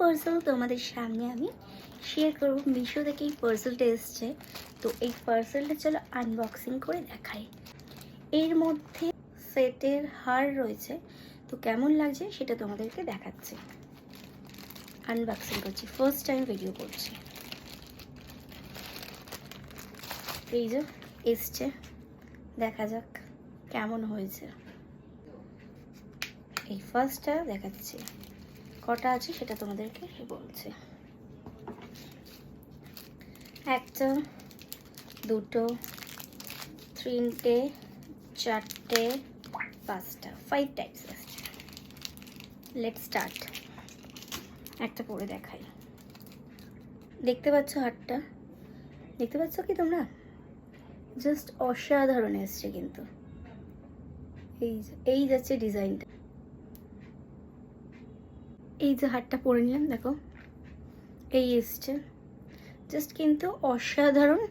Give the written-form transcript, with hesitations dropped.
Parcel তোমাদের সামনে আমি শেয়ার করব। মিশো থেকে এই পার্সেলটা এসছে, তো এই পার্সেলটা চলো আনবক্সিং করে দেখাই। এর মধ্যে সেটের হার রয়েছে, তো কেমন লাগছে সেটা তোমাদেরকে দেখাচ্ছি। আনবক্সিং করছি, ফার্স্ট টাইম ভিডিও করছি। এই যে এসছে, দেখা যাক কেমন হয়েছে। এই ফার্স্টটা দেখাচ্ছি, কটা আছে সেটা তোমাদেরকে বলছে। একটা, দুটো, তিনটে, চারটে, পাঁচটা, 5 টাইপস আছে। Let's start. একটা পরে দেখাই। দেখতে পাচ্ছ হারটা? দেখতে পাচ্ছ কি তোমরা? জাস্ট অসাধারণ এসছে কিন্তু। এই যাচ্ছে ডিজাইনটা। এই যে হারটা পরে নিলাম, দেখো এই এসছে, জাস্ট কিন্তু অসাধারণ।